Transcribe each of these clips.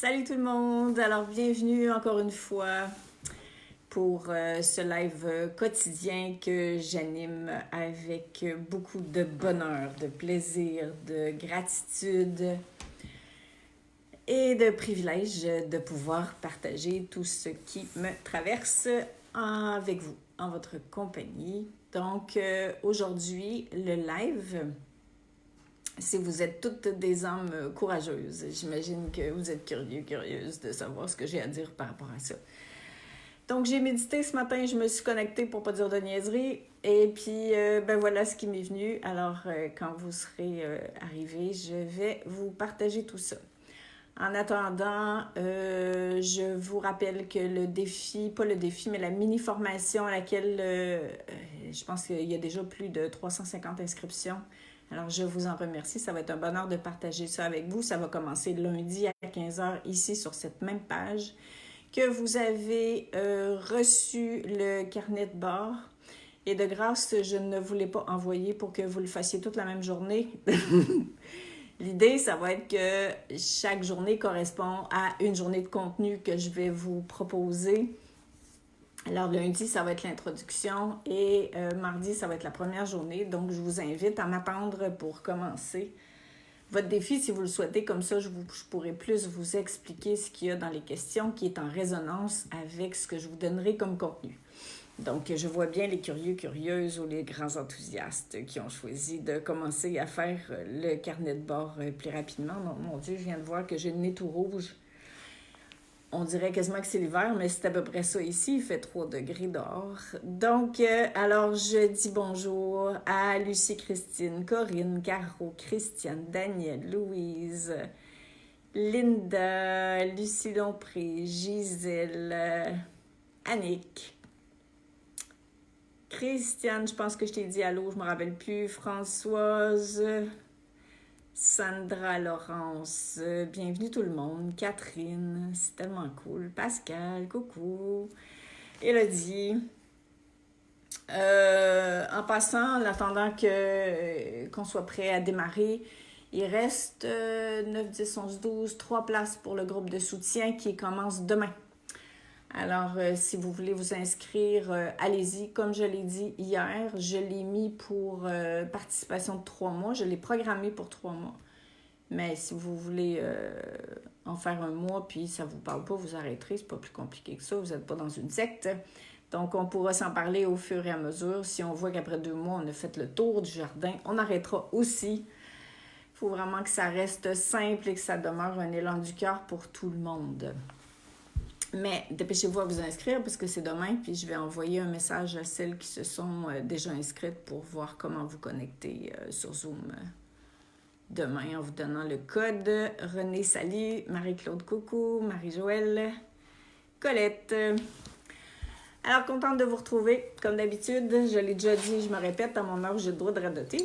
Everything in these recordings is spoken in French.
Salut tout le monde! Alors, bienvenue encore une fois pour ce live quotidien que j'anime avec beaucoup de bonheur, de plaisir, de gratitude et de privilège de pouvoir partager tout ce qui me traverse avec vous, en votre compagnie. Donc, aujourd'hui, le live... Si vous êtes toutes des âmes courageuses, j'imagine que vous êtes curieuse de savoir ce que j'ai à dire par rapport à ça. Donc, j'ai médité ce matin, je me suis connectée pour pas dire de niaiserie. Et puis, ben voilà ce qui m'est venu. Alors, quand vous serez arrivés, je vais vous partager tout ça. En attendant, je vous rappelle que le défi, pas le défi, mais la mini-formation à laquelle je pense qu'il y a déjà plus de 350 inscriptions. Alors, je vous en remercie. Ça va être un bonheur de partager ça avec vous. Ça va commencer lundi à 15h ici sur cette même page. Que vous avez reçu le carnet de bord. Et de grâce, je ne vous l'ai pas envoyé pour que vous le fassiez toute la même journée. L'idée, ça va être que chaque journée correspond à une journée de contenu que je vais vous proposer. Alors, lundi, ça va être l'introduction et mardi, ça va être la première journée. Donc, je vous invite à m'attendre pour commencer votre défi si vous le souhaitez. Comme ça, je pourrai plus vous expliquer ce qu'il y a dans les questions qui est en résonance avec ce que je vous donnerai comme contenu. Donc, je vois bien les curieux, curieuses ou les grands enthousiastes qui ont choisi de commencer à faire le carnet de bord plus rapidement. Donc, mon Dieu, je viens de voir que j'ai le nez tout rouge. On dirait quasiment que c'est l'hiver, mais c'est à peu près ça ici. Il fait 3 degrés dehors. Donc, alors, je dis bonjour à Lucie, Christine, Corinne, Caro, Christiane, Danielle, Louise, Linda, Lucie Lompré, Gisèle, Annick, Christiane, je pense que je t'ai dit allô, je ne me rappelle plus, Françoise, Sandra, Laurence, bienvenue tout le monde, Catherine, c'est tellement cool, Pascal, coucou, Élodie. En passant, en attendant qu'on soit prêt à démarrer, il reste 9, 10, 11, 12, 3 places pour le groupe de soutien qui commence demain. Alors, si vous voulez vous inscrire, allez-y. Comme je l'ai dit hier, je l'ai mis pour participation de 3 mois. Je l'ai programmé pour 3 mois. Mais si vous voulez en faire un mois, puis ça ne vous parle pas, vous arrêterez. C'est pas plus compliqué que ça. Vous n'êtes pas dans une secte. Donc, on pourra s'en parler au fur et à mesure. Si on voit qu'après 2 mois, on a fait le tour du jardin, on arrêtera aussi. Il faut vraiment que ça reste simple et que ça demeure un élan du cœur pour tout le monde. Mais dépêchez-vous à vous inscrire parce que c'est demain, puis je vais envoyer un message à celles qui se sont déjà inscrites pour voir comment vous connecter sur Zoom demain en vous donnant le code. René, salut. Marie-Claude, coucou. Marie-Joëlle, Colette. Alors, contente de vous retrouver. Comme d'habitude, je l'ai déjà dit, je me répète, à mon âge, j'ai le droit de radoter.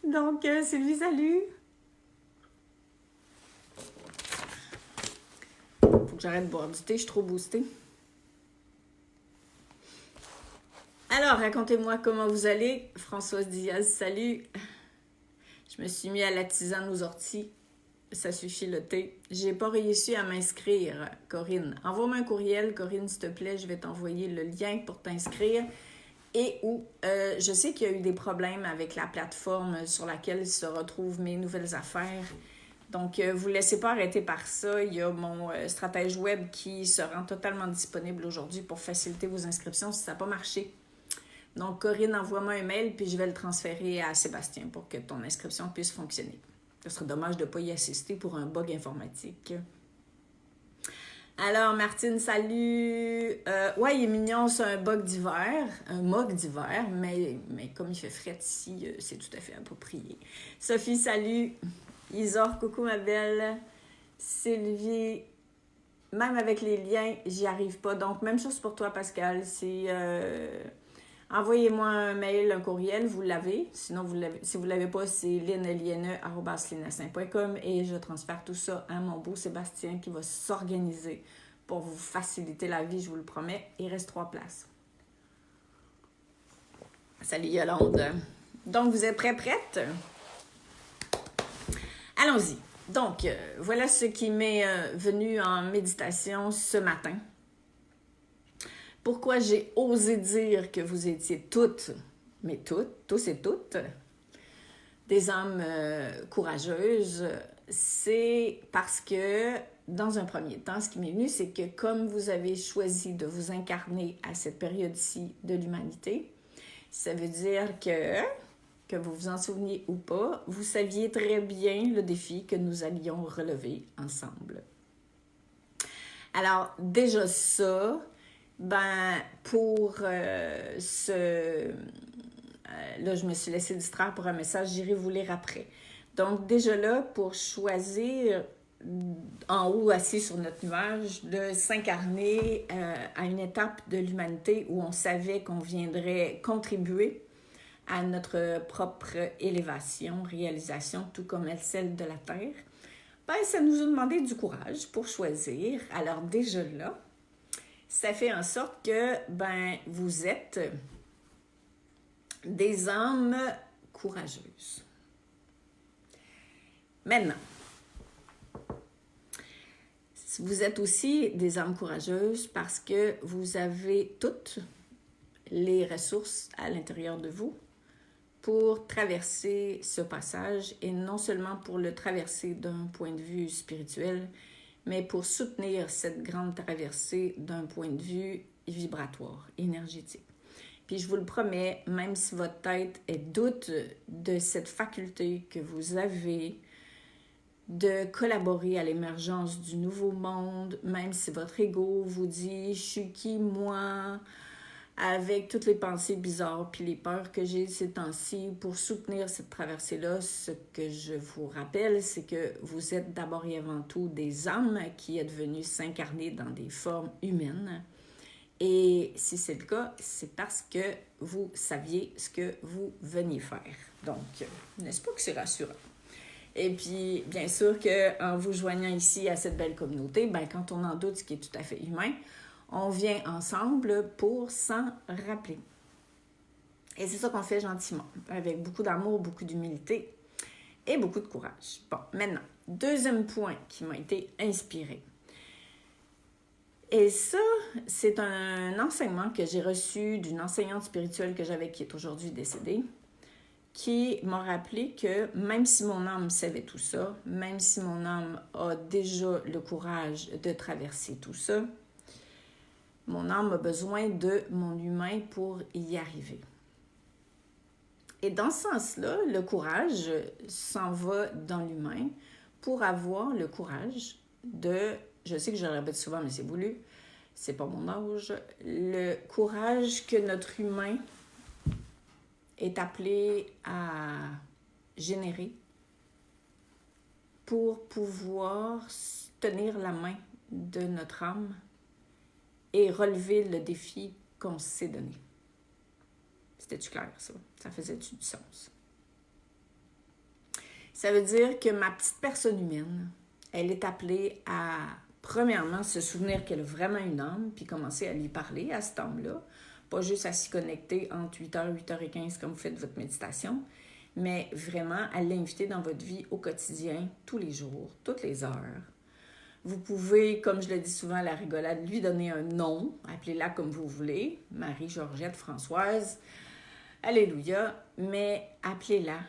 Donc, Sylvie, salut. Faut que j'arrête de boire du thé, je suis trop boostée. Alors, racontez-moi comment vous allez. Françoise Diaz, salut. Je me suis mis à la tisane aux orties. Ça suffit le thé. J'ai pas réussi à m'inscrire, Corinne. Envoie-moi un courriel, Corinne, s'il te plaît. Je vais t'envoyer le lien pour t'inscrire. Et où je sais qu'il y a eu des problèmes avec la plateforme sur laquelle se retrouvent mes nouvelles affaires. Donc, vous ne laissez pas arrêter par ça. Il y a mon stratège web qui se rend totalement disponible aujourd'hui pour faciliter vos inscriptions si ça n'a pas marché. Donc, Corinne, envoie-moi un mail, puis je vais le transférer à Sébastien pour que ton inscription puisse fonctionner. Ce serait dommage de ne pas y assister pour un bug informatique. Alors, Martine, salut! Ouais, il est mignon, c'est un bug d'hiver, un mug d'hiver, mais comme il fait frais ici, c'est tout à fait approprié. Sophie, salut! Isor, coucou ma belle. Sylvie, même avec les liens, j'y arrive pas. Donc, même chose pour toi, Pascal. C'est envoyez-moi un mail, un courriel, vous l'avez. Sinon, si vous ne l'avez pas, c'est lineliene@linassin.com et je transfère tout ça à mon beau Sébastien qui va s'organiser pour vous faciliter la vie, je vous le promets. Il reste 3 places. Salut Yolande. Donc, vous êtes prête? Allons-y. Donc, voilà ce qui m'est venu en méditation ce matin. Pourquoi j'ai osé dire que vous étiez toutes, mais toutes, tous et toutes, des âmes courageuses, c'est parce que, dans un premier temps, ce qui m'est venu, c'est que comme vous avez choisi de vous incarner à cette période-ci de l'humanité, ça veut dire que vous vous en souveniez ou pas, vous saviez très bien le défi que nous allions relever ensemble. Alors, déjà ça, pour là, je me suis laissée distraire pour un message, j'irai vous lire après. Donc, déjà là, pour choisir en haut, assis sur notre nuage, de s'incarner à une étape de l'humanité où on savait qu'on viendrait contribuer à notre propre élévation, réalisation, tout comme celle de la Terre, ça nous a demandé du courage pour choisir. Alors déjà là, ça fait en sorte que vous êtes des âmes courageuses. Maintenant, vous êtes aussi des âmes courageuses parce que vous avez toutes les ressources à l'intérieur de vous pour traverser ce passage, et non seulement pour le traverser d'un point de vue spirituel, mais pour soutenir cette grande traversée d'un point de vue vibratoire, énergétique. Puis je vous le promets, même si votre tête est doute de cette faculté que vous avez de collaborer à l'émergence du nouveau monde, même si votre ego vous dit « je suis qui moi ?» avec toutes les pensées bizarres puis les peurs que j'ai ces temps-ci, pour soutenir cette traversée-là, ce que je vous rappelle, c'est que vous êtes d'abord et avant tout des âmes qui êtes venues s'incarner dans des formes humaines. Et si c'est le cas, c'est parce que vous saviez ce que vous veniez faire. Donc, n'est-ce pas que c'est rassurant? Et puis, bien sûr qu'en vous joignant ici à cette belle communauté, quand on en doute, ce qui est tout à fait humain, on vient ensemble pour s'en rappeler. Et c'est ça qu'on fait gentiment, avec beaucoup d'amour, beaucoup d'humilité et beaucoup de courage. Bon, maintenant, deuxième point qui m'a été inspiré. Et ça, c'est un enseignement que j'ai reçu d'une enseignante spirituelle que j'avais, qui est aujourd'hui décédée, qui m'a rappelé que même si mon âme savait tout ça, même si mon âme a déjà le courage de traverser tout ça, mon âme a besoin de mon humain pour y arriver. Et dans ce sens-là, le courage s'en va dans l'humain pour avoir le courage de, je sais que je le répète souvent, mais c'est voulu, c'est pas mon âge, le courage que notre humain est appelé à générer pour pouvoir tenir la main de notre âme et relever le défi qu'on s'est donné. C'était-tu clair, ça? Ça faisait-tu du sens? Ça veut dire que ma petite personne humaine, elle est appelée à, premièrement, se souvenir qu'elle a vraiment une âme, puis commencer à lui parler à cette âme-là, pas juste à s'y connecter entre 8h, 8h15 comme vous faites votre méditation, mais vraiment à l'inviter dans votre vie au quotidien, tous les jours, toutes les heures. Vous pouvez, comme je le dis souvent à la rigolade, lui donner un nom, appelez-la comme vous voulez, Marie, Georgette, Françoise, alléluia, mais appelez-la.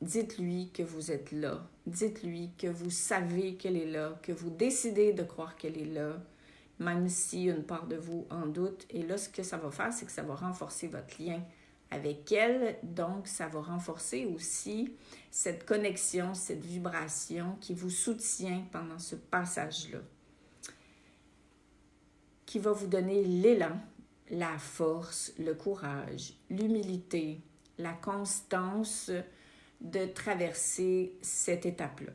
Dites-lui que vous êtes là. Dites-lui que vous savez qu'elle est là, que vous décidez de croire qu'elle est là, même si une part de vous en doute. Et là, ce que ça va faire, c'est que ça va renforcer votre lien avec elle. Donc, ça va renforcer aussi cette connexion, cette vibration qui vous soutient pendant ce passage-là, qui va vous donner l'élan, la force, le courage, l'humilité, la constance de traverser cette étape-là.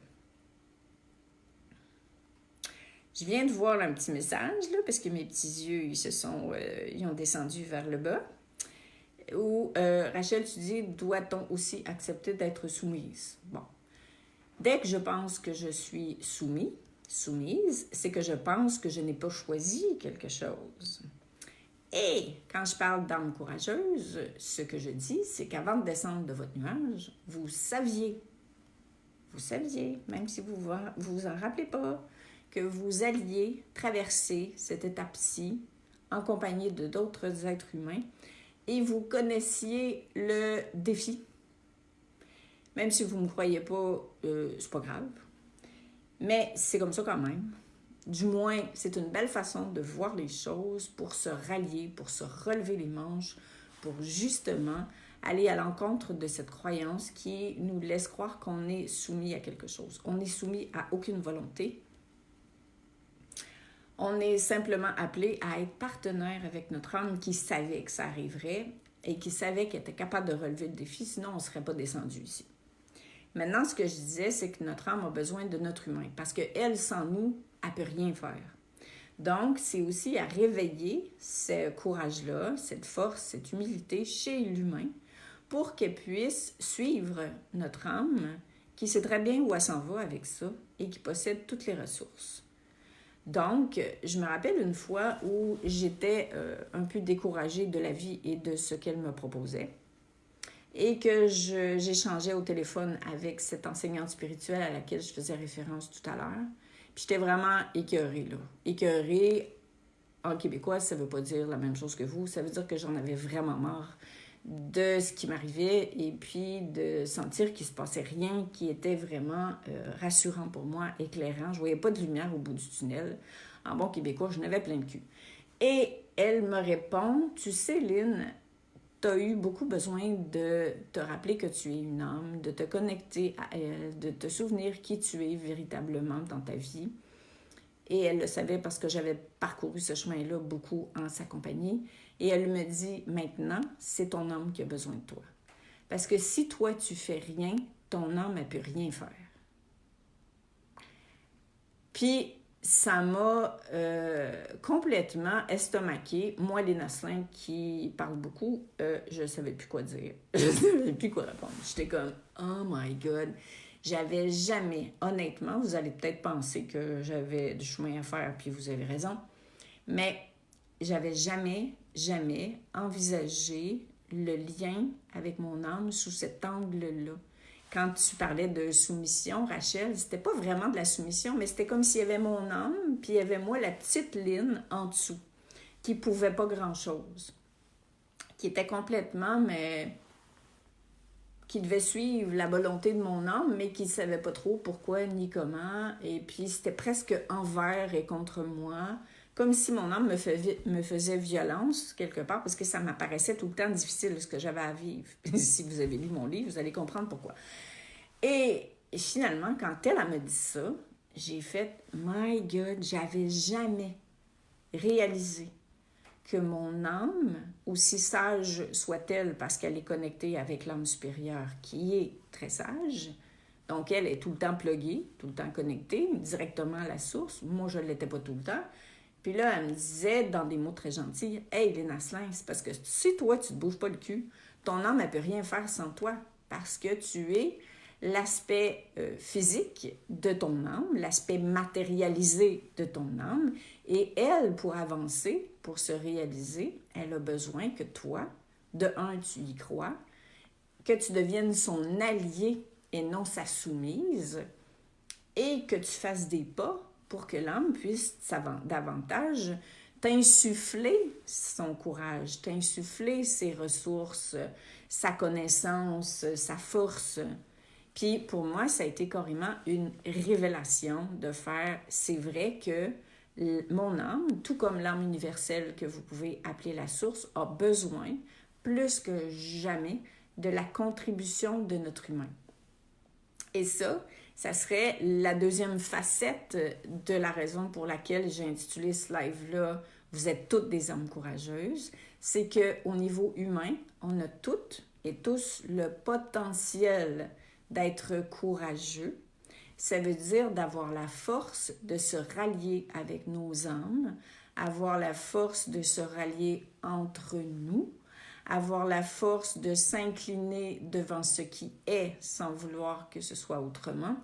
Je viens de voir un petit message, là, parce que mes petits yeux, ils ont descendu vers le bas, où Rachel, tu dis, doit-on aussi accepter d'être soumise? Bon. Dès que je pense que je suis soumise, c'est que je pense que je n'ai pas choisi quelque chose. Et quand je parle d'âme courageuse, ce que je dis, c'est qu'avant de descendre de votre nuage, vous saviez vous saviez, même si vous en rappelez pas, que vous alliez traverser cette étape-ci en compagnie de d'autres êtres humains et vous connaissiez le défi. Même si vous ne me croyez pas, c'est pas grave. Mais c'est comme ça quand même. Du moins, c'est une belle façon de voir les choses pour se rallier, pour se relever les manches, pour justement aller à l'encontre de cette croyance qui nous laisse croire qu'on est soumis à quelque chose. On n'est soumis à aucune volonté. On est simplement appelé à être partenaire avec notre âme qui savait que ça arriverait et qui savait qu'elle était capable de relever le défi, sinon on ne serait pas descendu ici. Maintenant, ce que je disais, c'est que notre âme a besoin de notre humain parce qu'elle, sans nous, elle ne peut rien faire. Donc, c'est aussi à réveiller ce courage-là, cette force, cette humilité chez l'humain pour qu'elle puisse suivre notre âme qui sait très bien où elle s'en va avec ça et qui possède toutes les ressources. Donc, je me rappelle une fois où j'étais un peu découragée de la vie et de ce qu'elle me proposait et que j'échangeais au téléphone avec cette enseignante spirituelle à laquelle je faisais référence tout à l'heure. Puis j'étais vraiment écœurée, là. Écœurée, en québécois, ça ne veut pas dire la même chose que vous. Ça veut dire que j'en avais vraiment marre de ce qui m'arrivait et puis de sentir qu'il ne se passait rien qui était vraiment rassurant pour moi, éclairant. Je ne voyais pas de lumière au bout du tunnel. En bon québécois, je n'avais plein de cul. Et elle me répond, tu sais, Lynn, tu as eu beaucoup besoin de te rappeler que tu es une âme, de te connecter à elle, de te souvenir qui tu es véritablement dans ta vie. Et elle le savait parce que j'avais parcouru ce chemin-là beaucoup en sa compagnie. Et elle me dit, maintenant, c'est ton âme qui a besoin de toi. Parce que si toi, tu fais rien, ton âme, elle ne peut rien faire. Puis, ça m'a complètement estomaqué. Moi, Léna Slin, qui parle beaucoup, je ne savais plus quoi dire. Je ne savais plus quoi répondre. J'étais comme, oh my God. J'avais jamais, honnêtement, vous allez peut-être penser que j'avais du chemin à faire, puis vous avez raison, mais j'avais jamais envisagé le lien avec mon âme sous cet angle-là. Quand tu parlais de soumission, Rachel, c'était pas vraiment de la soumission, mais c'était comme s'il y avait mon âme, puis il y avait moi, la petite Lynn, en dessous, qui pouvait pas grand-chose, qui était complètement, mais qui devait suivre la volonté de mon âme, mais qui ne savait pas trop pourquoi ni comment, et puis c'était presque envers et contre moi, comme si mon âme me faisait violence, quelque part, parce que ça m'apparaissait tout le temps difficile, ce que j'avais à vivre. Si vous avez lu mon livre, vous allez comprendre pourquoi. Et finalement, quand elle me dit ça, j'ai fait « My God, j'avais jamais réalisé que mon âme, aussi sage soit-elle parce qu'elle est connectée avec l'âme supérieure qui est très sage, donc elle est tout le temps pluguée, tout le temps connectée directement à la source. Moi, je ne l'étais pas tout le temps. Puis là, elle me disait dans des mots très gentils, « Hey, Léna Slin, c'est parce que si toi, tu ne te bouges pas le cul, ton âme, elle ne peut rien faire sans toi parce que tu es l'aspect physique de ton âme, l'aspect matérialisé de ton âme. Et elle, pour avancer, pour se réaliser, elle a besoin que toi, de un, tu y crois, que tu deviennes son allié et non sa soumise, et que tu fasses des pas pour que l'âme puisse davantage t'insuffler son courage, t'insuffler ses ressources, sa connaissance, sa force. Puis pour moi, ça a été carrément une révélation de faire, c'est vrai que mon âme, tout comme l'âme universelle que vous pouvez appeler la source, a besoin, plus que jamais, de la contribution de notre humain. Et ça serait la deuxième facette de la raison pour laquelle j'ai intitulé ce live-là « Vous êtes toutes des âmes courageuses », c'est qu'au niveau humain, on a toutes et tous le potentiel d'être courageux. Ça veut dire d'avoir la force de se rallier avec nos âmes, avoir la force de se rallier entre nous, avoir la force de s'incliner devant ce qui est sans vouloir que ce soit autrement,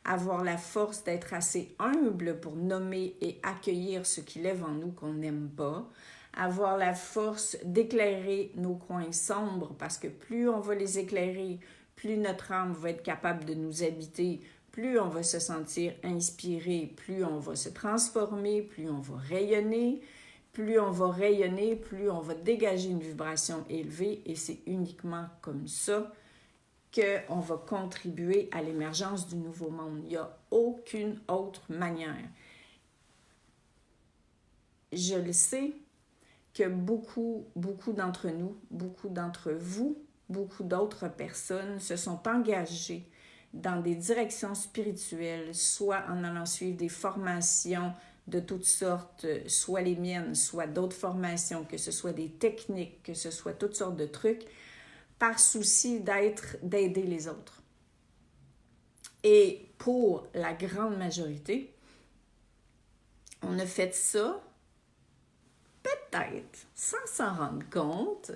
avoir la force d'être assez humble pour nommer et accueillir ce qui lève en nous qu'on n'aime pas, avoir la force d'éclairer nos coins sombres parce que plus on va les éclairer, plus notre âme va être capable de nous habiter, plus on va se sentir inspiré, plus on va se transformer, plus on va rayonner. Plus on va rayonner, plus on va dégager une vibration élevée et c'est uniquement comme ça qu'on va contribuer à l'émergence du nouveau monde. Il n'y a aucune autre manière. Je le sais que beaucoup d'entre nous, beaucoup d'entre vous, beaucoup d'autres personnes se sont engagées dans des directions spirituelles, soit en allant suivre des formations de toutes sortes, soit les miennes, soit d'autres formations, que ce soit des techniques, que ce soit toutes sortes de trucs, par souci d'aider les autres. Et pour la grande majorité, on a fait ça, peut-être, sans s'en rendre compte,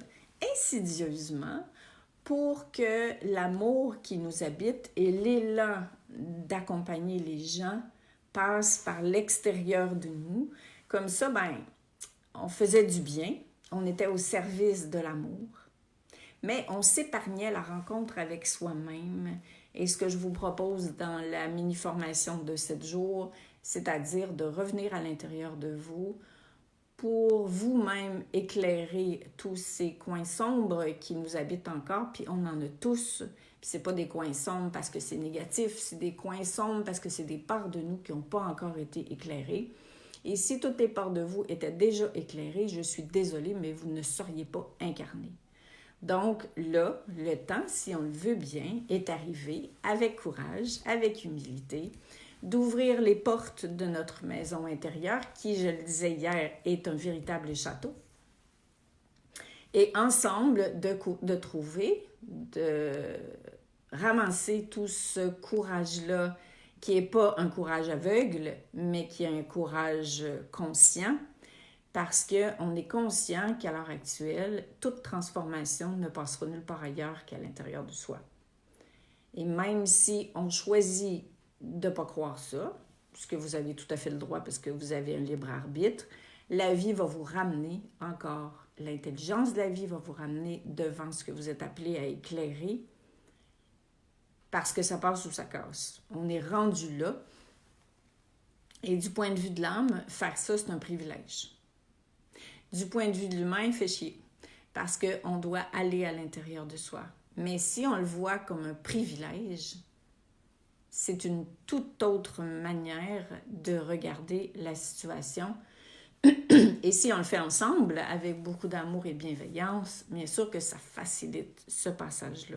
insidieusement, pour que l'amour qui nous habite et l'élan d'accompagner les gens passe par l'extérieur de nous. Comme ça, on faisait du bien, on était au service de l'amour, mais on s'épargnait la rencontre avec soi-même. Et ce que je vous propose dans la mini-formation de 7 jours, c'est-à-dire de revenir à l'intérieur de vous pour vous-même éclairer tous ces coins sombres qui nous habitent encore, puis on en a tous. Puis c'est pas des coins sombres parce que c'est négatif, c'est des coins sombres parce que c'est des parts de nous qui n'ont pas encore été éclairées. Et si toutes les parts de vous étaient déjà éclairées, je suis désolée, mais vous ne seriez pas incarné. Donc là, le temps, si on le veut bien, est arrivé avec courage, avec humilité, d'ouvrir les portes de notre maison intérieure, qui, je le disais hier, est un véritable château. Et ensemble, de trouver, de ramasser tout ce courage-là, qui n'est pas un courage aveugle, mais qui est un courage conscient, parce qu'on est conscient qu'à l'heure actuelle, toute transformation ne passera nulle part ailleurs qu'à l'intérieur de soi. Et même si on choisit de ne pas croire ça, puisque vous avez tout à fait le droit, parce que vous avez un libre arbitre, la vie va vous ramener encore. L'intelligence de la vie va vous ramener devant ce que vous êtes appelé à éclairer, parce que ça passe ou ça casse. On est rendu là. Et du point de vue de l'âme, faire ça, c'est un privilège. Du point de vue de l'humain, il fait chier, parce qu'on doit aller à l'intérieur de soi. Mais si on le voit comme un privilège, c'est une toute autre manière de regarder la situation. Et si on le fait ensemble, avec beaucoup d'amour et bienveillance, bien sûr que ça facilite ce passage-là.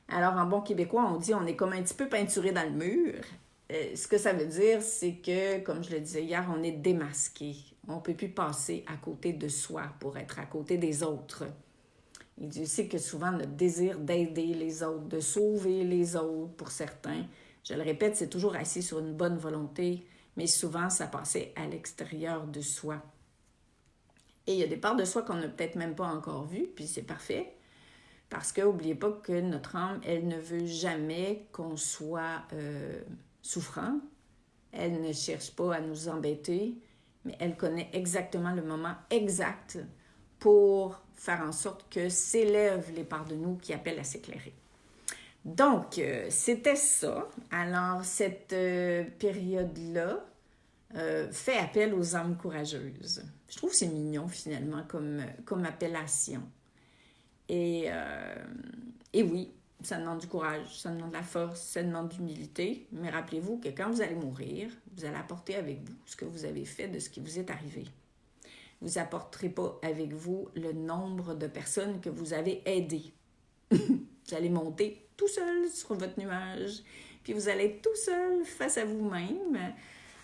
Alors, en bon québécois, on dit on est comme un petit peu peinturé dans le mur. Ce que ça veut dire, c'est que, comme je le disais hier, on est démasqué. On ne peut plus passer à côté de soi pour être à côté des autres. Et Dieu sait que souvent, notre désir d'aider les autres, de sauver les autres pour certains, je le répète, c'est toujours assis sur une bonne volonté, mais souvent, ça passait à l'extérieur de soi. Et il y a des parts de soi qu'on n'a peut-être même pas encore vues, puis c'est parfait, parce que n'oubliez pas que notre âme, elle ne veut jamais qu'on soit souffrant, elle ne cherche pas à nous embêter, mais elle connaît exactement le moment exact pour faire en sorte que s'élèvent les parts de nous qui appellent à s'éclairer. Donc, c'était ça. Alors, cette période-là fait appel aux âmes courageuses. Je trouve que c'est mignon, finalement, comme appellation. Et oui, ça demande du courage, ça demande de la force, ça demande de l'humilité. Mais rappelez-vous que quand vous allez mourir, vous allez apporter avec vous ce que vous avez fait de ce qui vous est arrivé. Vous n'apporterez pas avec vous le nombre de personnes que vous avez aidées. Vous allez monter tout seul sur votre nuage, puis vous allez être tout seul face à vous-même.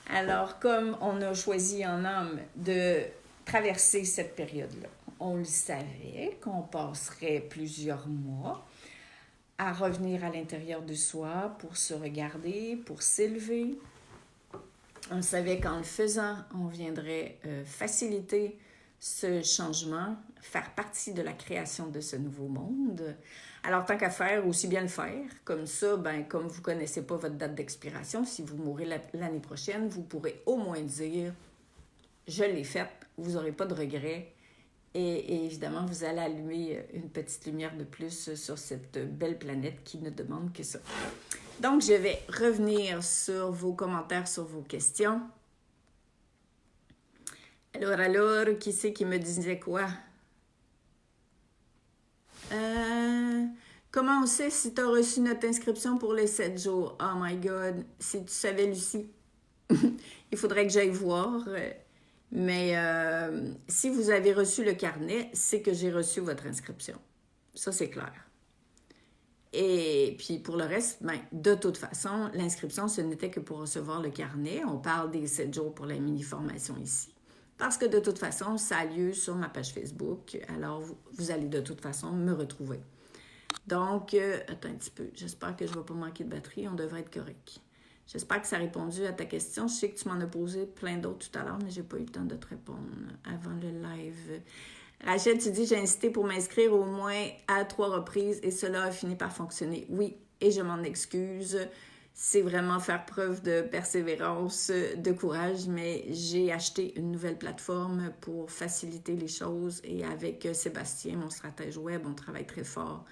Alors, comme on a choisi en âme de traverser cette période-là, on le savait qu'on passerait plusieurs mois à revenir à l'intérieur de soi pour se regarder, pour s'élever. On savait qu'en le faisant, on viendrait faciliter ce changement, faire partie de la création de ce nouveau monde. Alors, tant qu'à faire, aussi bien le faire. Comme ça, comme vous ne connaissez pas votre date d'expiration, si vous mourrez l'année prochaine, vous pourrez au moins dire « Je l'ai faite », vous n'aurez pas de regrets. Et évidemment, vous allez allumer une petite lumière de plus sur cette belle planète qui ne demande que ça. Donc, je vais revenir sur vos commentaires, sur vos questions. Alors, qui c'est qui me disait quoi? Comment on sait si tu as reçu notre inscription pour les 7 jours? Oh my God! Si tu savais, Lucie, il faudrait que j'aille voir. Mais si vous avez reçu le carnet, c'est que j'ai reçu votre inscription. Ça, c'est clair. Et puis pour le reste, ben, de toute façon, l'inscription, ce n'était que pour recevoir le carnet. On parle des 7 jours pour la mini-formation ici. Parce que de toute façon, ça a lieu sur ma page Facebook. Alors, vous allez de toute façon me retrouver. Donc, attends un petit peu. J'espère que je ne vais pas manquer de batterie. On devrait être correct. J'espère que ça a répondu à ta question. Je sais que tu m'en as posé plein d'autres tout à l'heure, mais je n'ai pas eu le temps de te répondre avant le live. Rachel, tu dis, j'ai incité pour m'inscrire au moins à 3 reprises et cela a fini par fonctionner. Oui, et je m'en excuse. C'est vraiment faire preuve de persévérance, de courage, mais j'ai acheté une nouvelle plateforme pour faciliter les choses et avec Sébastien, mon stratège web, on travaille très fort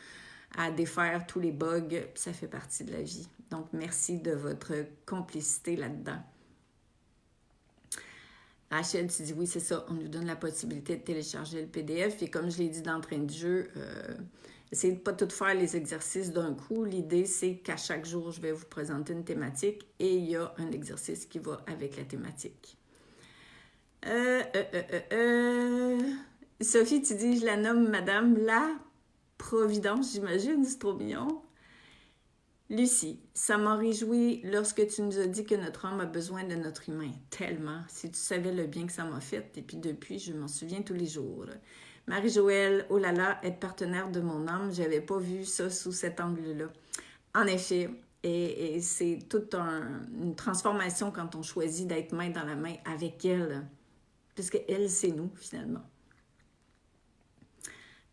à défaire tous les bugs. Ça fait partie de la vie. Donc, merci de votre complicité là-dedans. Rachel, tu dis oui, c'est ça, on nous donne la possibilité de télécharger le PDF et comme je l'ai dit d'entrée de jeu, essayez de ne pas tout faire les exercices d'un coup. L'idée, c'est qu'à chaque jour, je vais vous présenter une thématique et il y a un exercice qui va avec la thématique. Sophie, tu dis, je la nomme Madame la Providence, j'imagine, c'est trop mignon. Lucie, ça m'a réjoui lorsque tu nous as dit que notre âme a besoin de notre humain. Tellement. Si tu savais le bien que ça m'a fait. Et puis depuis, je m'en souviens tous les jours. Marie-Joëlle, oh là là, être partenaire de mon âme, j'avais pas vu ça sous cet angle-là. En effet, et c'est toute une transformation quand on choisit d'être main dans la main avec elle. Puisque elle, c'est nous, finalement.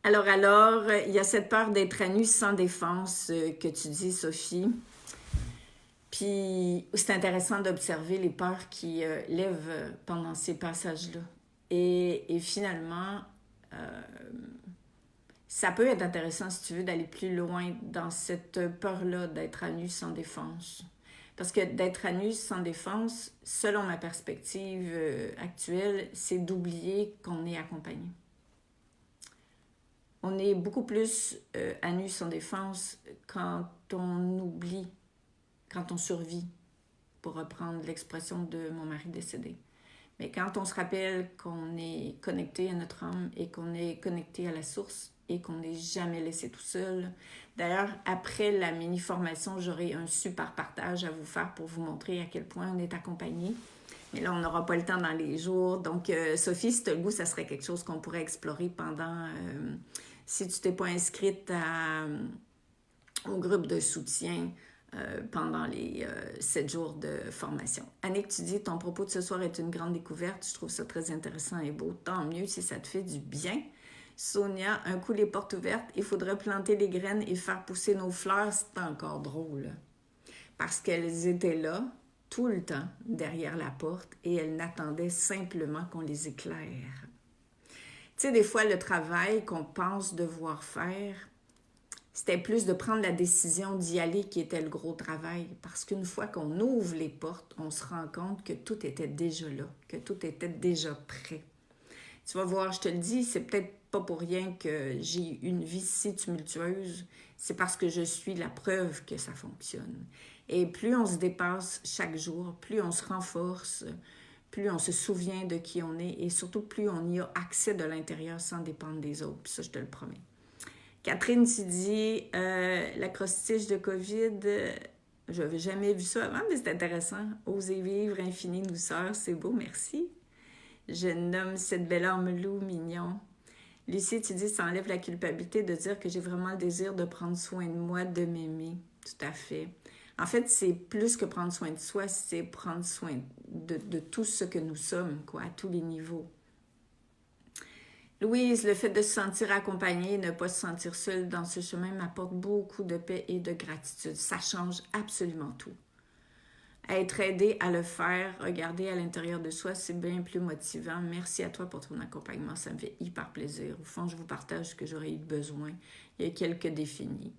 Alors, il y a cette peur d'être à nu sans défense que tu dis, Sophie. Puis, c'est intéressant d'observer les peurs qui lèvent pendant ces passages-là. Et finalement, ça peut être intéressant, si tu veux, d'aller plus loin dans cette peur-là d'être à nu sans défense. Parce que d'être à nu sans défense, selon ma perspective actuelle, c'est d'oublier qu'on est accompagné. On est beaucoup plus à nu sans défense quand on oublie, quand on survit, pour reprendre l'expression de mon mari décédé. Mais quand on se rappelle qu'on est connecté à notre âme et qu'on est connecté à la source et qu'on n'est jamais laissé tout seul. D'ailleurs, après la mini-formation, j'aurai un super partage à vous faire pour vous montrer à quel point on est accompagné. Mais là, on n'aura pas le temps dans les jours. Donc, Sophie, si tu as le goût, ça serait quelque chose qu'on pourrait explorer pendant... si tu t'es pas inscrite au groupe de soutien pendant les 7 jours de formation. Annick, tu dis, ton propos de ce soir est une grande découverte. Je trouve ça très intéressant et beau. Tant mieux si ça te fait du bien. Sonia, un coup les portes ouvertes, il faudrait planter les graines et faire pousser nos fleurs. C'est encore drôle. Parce qu'elles étaient là tout le temps derrière la porte et elles n'attendaient simplement qu'on les éclaire. Tu sais, des fois, le travail qu'on pense devoir faire, c'était plus de prendre la décision d'y aller qui était le gros travail. Parce qu'une fois qu'on ouvre les portes, on se rend compte que tout était déjà là, que tout était déjà prêt. Tu vas voir, je te le dis, c'est peut-être pas pour rien que j'ai une vie si tumultueuse. C'est parce que je suis la preuve que ça fonctionne. Et plus on se dépasse chaque jour, plus on se renforce, plus on se souvient de qui on est et surtout plus on y a accès de l'intérieur sans dépendre des autres. Puis ça, je te le promets. Catherine, tu dis, l'acrostiche de COVID, je n'avais jamais vu ça avant, mais c'est intéressant. Oser vivre, infinie douceur, c'est beau, merci. Je nomme cette belle âme loup mignon. Lucie, tu dis, ça enlève la culpabilité de dire que j'ai vraiment le désir de prendre soin de moi, de m'aimer. Tout à fait. En fait, c'est plus que prendre soin de soi, c'est prendre soin de tout ce que nous sommes, quoi, à tous les niveaux. Louise, le fait de se sentir accompagnée, ne pas se sentir seule dans ce chemin m'apporte beaucoup de paix et de gratitude. Ça change absolument tout. Être aidé à le faire, regarder à l'intérieur de soi, c'est bien plus motivant. Merci à toi pour ton accompagnement, ça me fait hyper plaisir. Au fond, je vous partage ce que j'aurais eu besoin il y a quelques décennies.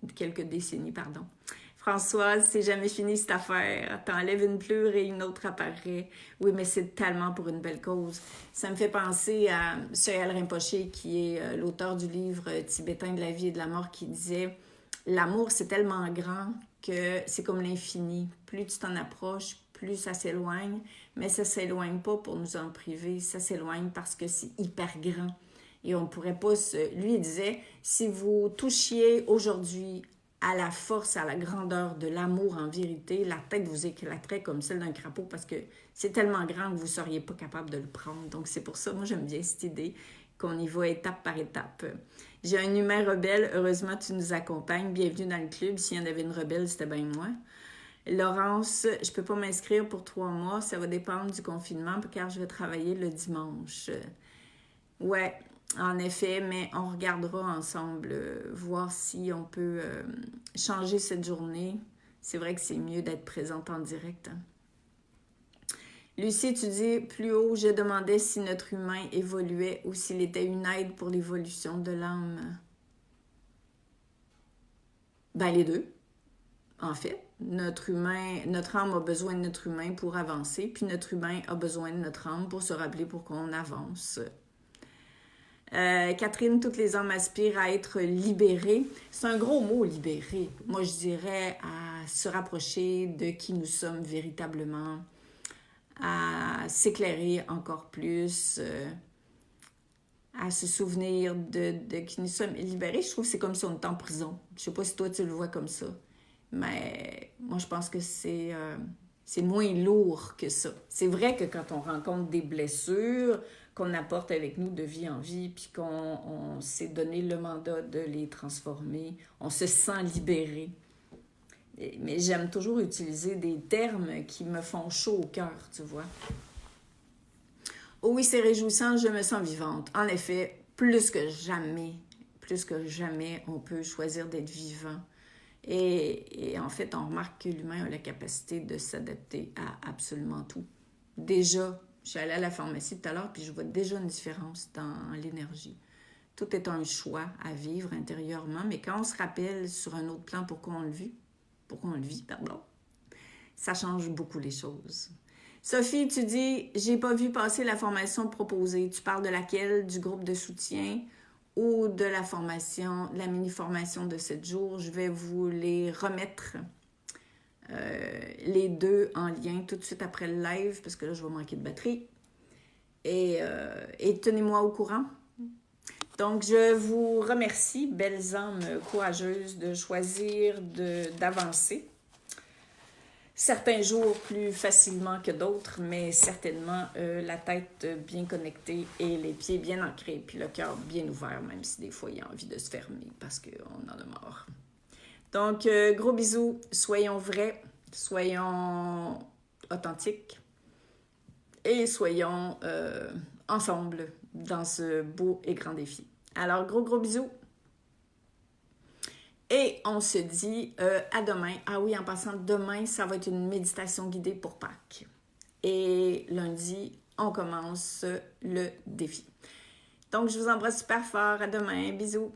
Françoise, c'est jamais fini cette affaire. T'enlèves une pleure et une autre apparaît. Oui, mais c'est tellement pour une belle cause. Ça me fait penser à Sogyal Rinpoché, qui est l'auteur du livre tibétain de la vie et de la mort, qui disait « L'amour, c'est tellement grand que c'est comme l'infini. Plus tu t'en approches, plus ça s'éloigne. Mais ça s'éloigne pas pour nous en priver. Ça s'éloigne parce que c'est hyper grand. » Et on pourrait pas se... Lui, il disait, si vous touchiez aujourd'hui à la force, à la grandeur de l'amour en vérité, la tête vous éclaterait comme celle d'un crapaud parce que c'est tellement grand que vous ne seriez pas capable de le prendre. Donc, c'est pour ça, moi, j'aime bien cette idée qu'on y va étape par étape. J'ai un humain rebelle. Heureusement, tu nous accompagnes. Bienvenue dans le club. S'il y en avait une rebelle, c'était bien moi. Laurence, je peux pas m'inscrire pour 3 mois. Ça va dépendre du confinement car je vais travailler le dimanche. Ouais, en effet, mais on regardera ensemble, voir si on peut changer cette journée. C'est vrai que c'est mieux d'être présente en direct. Hein. Lucie, tu dis, plus haut, je demandais si notre humain évoluait ou s'il était une aide pour l'évolution de l'âme. Ben, les deux, en fait. Notre âme a besoin de notre humain pour avancer, puis notre humain a besoin de notre âme pour se rappeler pour qu'on avance. Catherine, toutes les âmes aspirent à être libérées. C'est un gros mot, libérer. Moi, je dirais à se rapprocher de qui nous sommes véritablement, à s'éclairer encore plus, à se souvenir de qui nous sommes libérés. Je trouve que c'est comme si on était en prison. Je sais pas si toi, tu le vois comme ça. Mais moi, je pense que c'est moins lourd que ça. C'est vrai que quand on rencontre des blessures qu'on apporte avec nous de vie en vie, puis qu'on s'est donné le mandat de les transformer, on se sent libéré. Mais j'aime toujours utiliser des termes qui me font chaud au cœur, tu vois. Oh oui, c'est réjouissant, je me sens vivante. En effet, plus que jamais, on peut choisir d'être vivant. Et en fait, on remarque que l'humain a la capacité de s'adapter à absolument tout. Déjà, je suis allée à la pharmacie tout à l'heure, puis je vois déjà une différence dans l'énergie. Tout est un choix à vivre intérieurement, mais quand on se rappelle sur un autre plan pourquoi on le vit, ça change beaucoup les choses. Sophie, tu dis, j'ai pas vu passer la formation proposée. Tu parles de laquelle? Du groupe de soutien ou de la formation, la mini-formation de 7 jours? Je vais vous les remettre, les deux en lien tout de suite après le live, parce que là, je vais manquer de batterie. Et tenez-moi au courant. Donc, je vous remercie, belles âmes courageuses, de choisir d'avancer. Certains jours plus facilement que d'autres, mais certainement la tête bien connectée et les pieds bien ancrés, puis le cœur bien ouvert, même si des fois il y a envie de se fermer parce qu'on en a marre. Donc, gros bisous, soyons vrais, soyons authentiques et soyons ensemble dans ce beau et grand défi. Alors, gros bisous! Et on se dit à demain. Ah oui, en passant, demain, ça va être une méditation guidée pour Pâques. Et lundi, on commence le défi. Donc, je vous embrasse super fort. À demain. Bisous!